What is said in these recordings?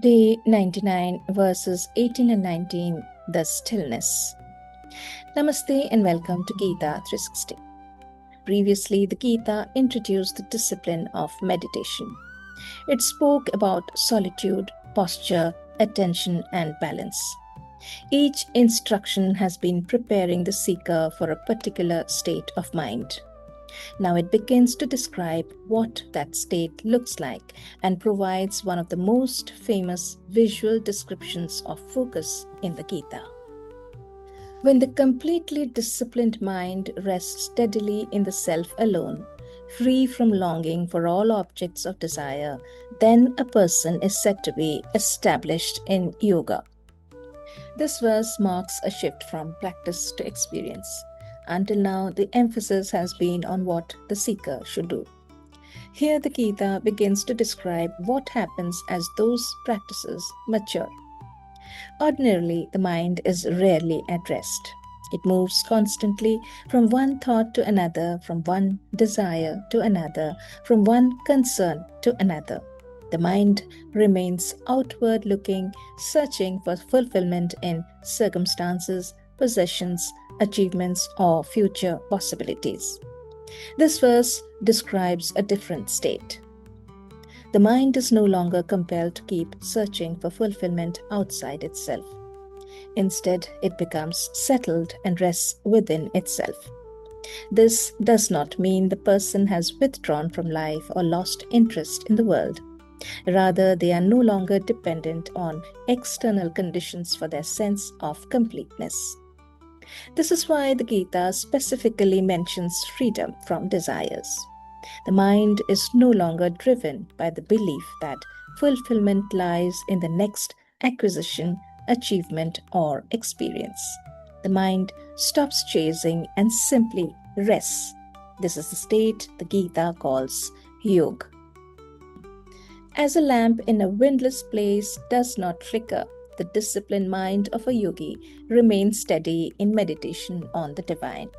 Day 99, verses 18 and 19, the Stillness. Namaste and welcome to Gita 360. Previously, the Gita introduced the discipline of meditation. It spoke about solitude, posture, attention, and balance. Each instruction has been preparing the seeker for a particular state of mind. Now it begins to describe what that state looks like and provides one of the most famous visual descriptions of focus in the Gita. When the completely disciplined mind rests steadily in the self alone, free from longing for all objects of desire, then a person is said to be established in yoga. This verse marks a shift from practice to experience. Until now, the emphasis has been on what the seeker should do. Here, the Gita begins to describe what happens as those practices mature. Ordinarily, the mind is rarely at rest. It moves constantly from one thought to another, from one desire to another, from one concern to another. The mind remains outward looking, searching for fulfillment in circumstances, possessions, achievements, or future possibilities. This verse describes a different state. The mind is no longer compelled to keep searching for fulfillment outside itself. Instead, it becomes settled and rests within itself. This does not mean the person has withdrawn from life or lost interest in the world. Rather, they are no longer dependent on external conditions for their sense of completeness. This is why the Gita specifically mentions freedom from desires. The mind is no longer driven by the belief that fulfillment lies in the next acquisition, achievement, or experience. The mind stops chasing and simply rests. This is the state the Gita calls yoga. As a lamp in a windless place does not flicker, the disciplined mind of a yogi remains steady in meditation on the divine.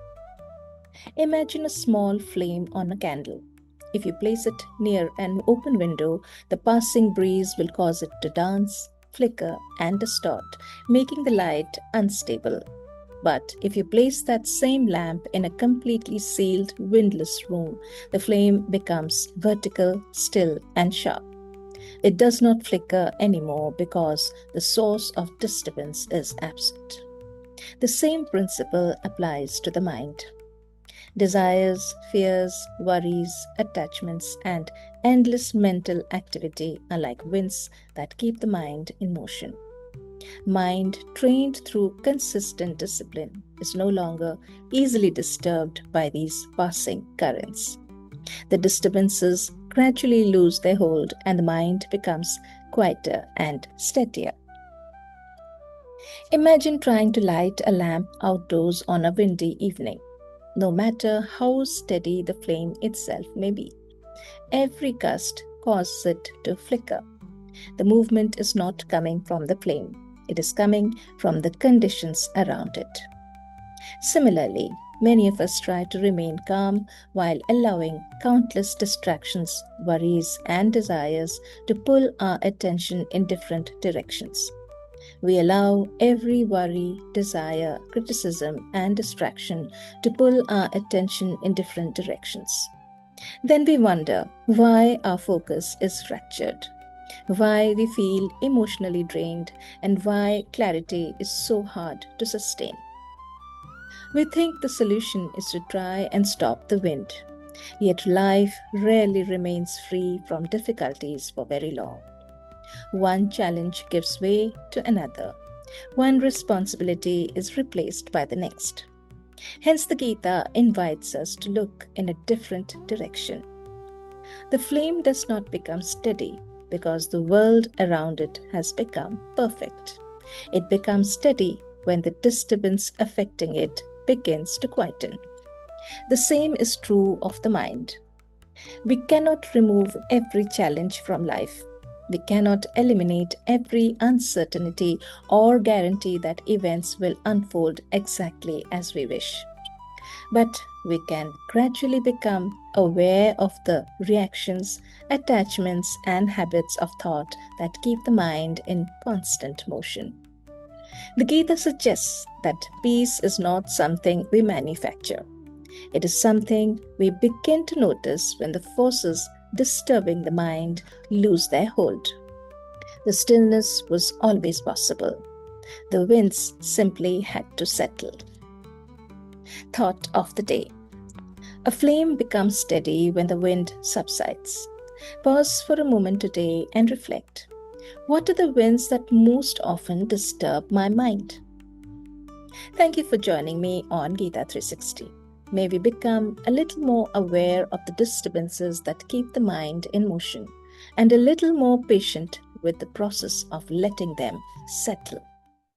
Imagine a small flame on a candle. If you place it near an open window, the passing breeze will cause it to dance, flicker, and distort, making the light unstable. But if you place that same lamp in a completely sealed, windless room, the flame becomes vertical, still, and sharp. It does not flicker anymore because the source of disturbance is absent. The same principle applies to the mind. Desires, fears, worries, attachments, and endless mental activity are like winds that keep the mind in motion. Mind trained through consistent discipline is no longer easily disturbed by these passing currents. The disturbances gradually lose their hold and the mind becomes quieter and steadier. Imagine trying to light a lamp outdoors on a windy evening. No matter how steady the flame itself may be, every gust causes it to flicker. The movement is not coming from the flame, it is coming from the conditions around it. Similarly, many of us try to remain calm while allowing countless distractions, worries, and desires to pull our attention in different directions. We allow every worry, desire, criticism, and distraction to pull our attention in different directions. Then we wonder why our focus is fractured, why we feel emotionally drained, and why clarity is so hard to sustain. We think the solution is to try and stop the wind, yet life rarely remains free from difficulties for very long. One challenge gives way to another. One responsibility is replaced by the next. Hence, the Gita invites us to look in a different direction. The flame does not become steady because the world around it has become perfect. It becomes steady when the disturbance affecting it begins to quieten. The same is true of the mind. We cannot remove every challenge from life. We cannot eliminate every uncertainty or guarantee that events will unfold exactly as we wish. but we can gradually become aware of the reactions, attachments, and habits of thought that keep the mind in constant motion. The Gita suggests that peace is not something we manufacture. It is something we begin to notice when the forces disturbing the mind lose their hold. The stillness was always possible. The winds simply had to settle. Thought of the day. A flame becomes steady when the wind subsides. Pause for a moment today and reflect. What are the winds that most often disturb my mind? Thank you for joining me on Gita 360. May we become a little more aware of the disturbances that keep the mind in motion and a little more patient with the process of letting them settle.